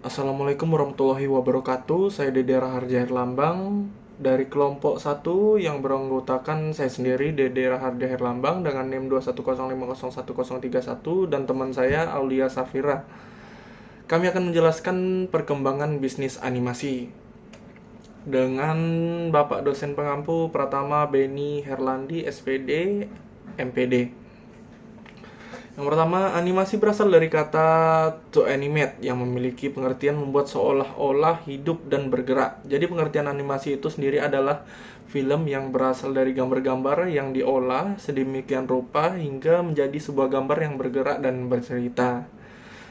Assalamualaikum warahmatullahi wabarakatuh. Saya Dede Raharja Herlambang dari kelompok 1 yang beranggotakan saya sendiri Dede Raharja Herlambang dengan NIM 210501031 dan teman saya Aulia Safira. Kami akan menjelaskan perkembangan bisnis animasi dengan Bapak dosen pengampu Pratama Beni Herlandi SPD MPD. Yang pertama, animasi berasal dari kata to animate yang memiliki pengertian membuat seolah-olah hidup dan bergerak. Jadi pengertian animasi itu sendiri adalah film yang berasal dari gambar-gambar yang diolah sedemikian rupa hingga menjadi sebuah gambar yang bergerak dan bercerita.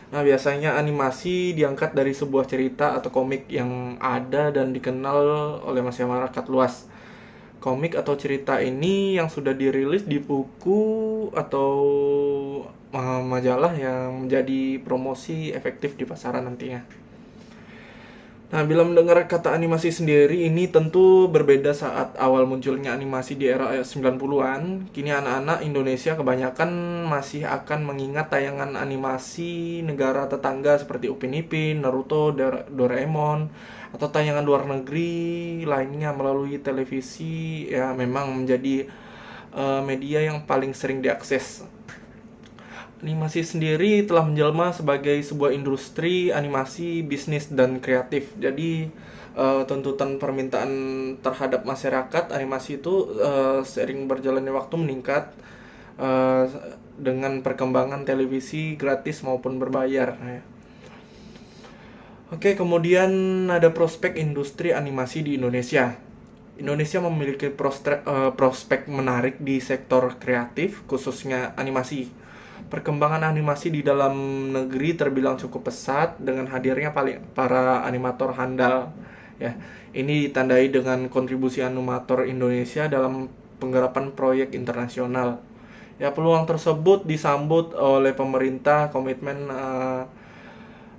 Nah, biasanya animasi diangkat dari sebuah cerita atau komik yang ada dan dikenal oleh masyarakat luas. Komik atau cerita ini yang sudah dirilis di buku atau majalah yang menjadi promosi efektif di pasaran nantinya. Nah, bila mendengar kata animasi sendiri, ini tentu berbeda saat awal munculnya animasi di era 90-an. Kini anak-anak Indonesia kebanyakan masih akan mengingat tayangan animasi negara tetangga seperti Upin Ipin, Naruto, Doraemon, atau tayangan luar negeri lainnya melalui televisi, ya memang menjadi media yang paling sering diakses. Animasi sendiri telah menjelma sebagai sebuah industri animasi, bisnis, dan kreatif. Jadi tuntutan permintaan terhadap masyarakat animasi itu sering berjalannya waktu meningkat uh, dengan perkembangan televisi gratis maupun berbayar. Oke, kemudian ada prospek industri animasi di Indonesia. Indonesia memiliki prospek menarik di sektor kreatif, khususnya animasi. Perkembangan animasi di dalam negeri terbilang cukup pesat dengan hadirnya para animator handal. Ya, ini ditandai dengan kontribusi animator Indonesia dalam penggarapan proyek internasional. Ya, peluang tersebut disambut oleh pemerintah, komitmen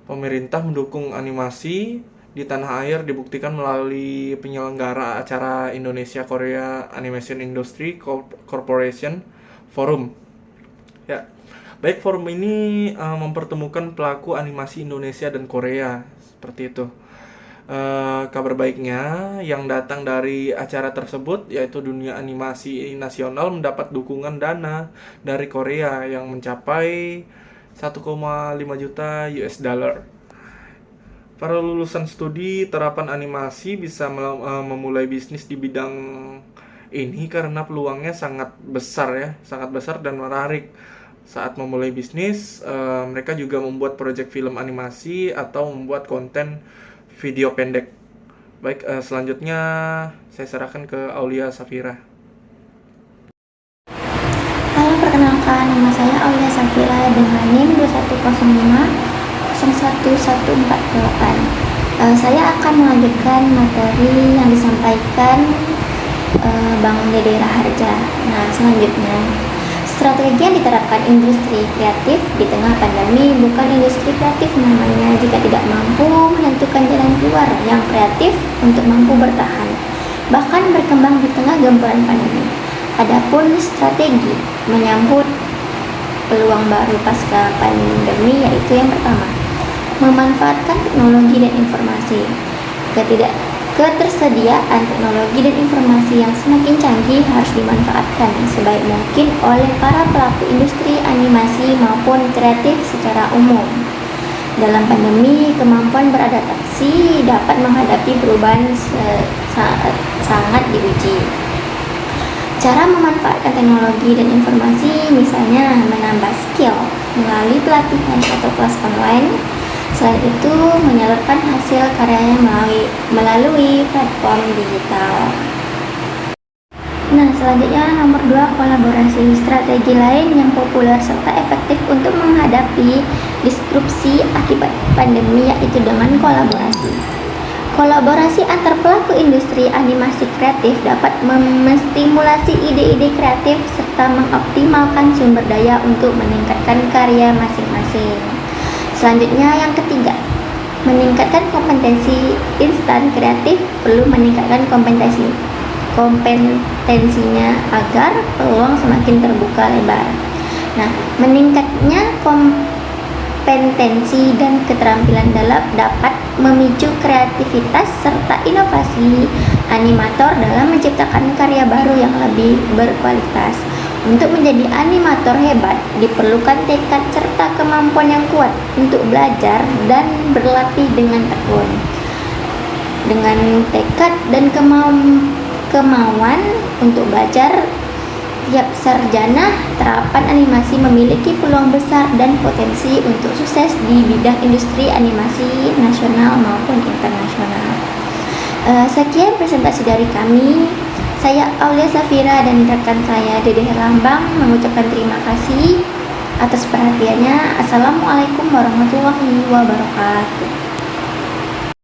pemerintah mendukung animasi di tanah air dibuktikan melalui penyelenggara acara Indonesia Korea Animation Industry Corporation Forum. Ya, baik forum ini mempertemukan pelaku animasi Indonesia dan Korea seperti itu. Kabar baiknya yang datang dari acara tersebut yaitu dunia animasi nasional mendapat dukungan dana dari Korea yang mencapai 1,5 juta US dollar. Para lulusan studi terapan animasi bisa memulai bisnis di bidang ini karena peluangnya sangat besar ya, sangat besar dan menarik. Saat memulai bisnis, mereka juga membuat proyek film animasi atau membuat konten video pendek. Baik, selanjutnya saya serahkan ke Aulia Safira. Halo, perkenalkan, nama saya Aulia Safira dengan NIM 210501148. Saya akan melanjutkan materi yang disampaikan Bang Dede Raharja. Nah, selanjutnya, strategi yang diterapkan industri kreatif di tengah pandemi bukan industri kreatif namanya jika tidak mampu menentukan jalan keluar yang kreatif untuk mampu bertahan, bahkan berkembang di tengah gempuran pandemi. Adapun strategi menyambut peluang baru pasca pandemi yaitu yang pertama, memanfaatkan teknologi dan informasi. Ketersediaan teknologi dan informasi yang semakin canggih harus dimanfaatkan sebaik mungkin oleh para pelaku industri animasi maupun kreatif secara umum. Dalam pandemi, kemampuan beradaptasi dapat menghadapi perubahan sangat diuji. Cara memanfaatkan teknologi dan informasi misalnya menambah skill melalui pelatihan atau kelas online. Selain itu, menyalurkan hasil karyanya melalui platform digital. Nah, selanjutnya nomor 2, kolaborasi. Strategi lain yang populer serta efektif untuk menghadapi disrupsi akibat pandemi yaitu dengan kolaborasi. Kolaborasi antar pelaku industri animasi kreatif dapat menstimulasi ide-ide kreatif serta mengoptimalkan sumber daya untuk meningkatkan karya masing-masing. Selanjutnya yang ketiga, meningkatkan kompetensi instan kreatif perlu meningkatkan kompetensinya agar peluang semakin terbuka lebar. Nah, meningkatnya kompetensi dan keterampilan dapat memicu kreativitas serta inovasi animator dalam menciptakan karya baru yang lebih berkualitas. Untuk menjadi animator hebat diperlukan tekad serta kemampuan yang kuat untuk belajar dan berlatih dengan tekun. Dengan tekad dan kemauan untuk belajar, tiap sarjana terapan animasi memiliki peluang besar dan potensi untuk sukses di bidang industri animasi nasional maupun internasional. Sekian presentasi dari kami. Saya Aulia Safira dan rekan saya Dede Herlambang mengucapkan terima kasih atas perhatiannya. Assalamualaikum warahmatullahi wabarakatuh.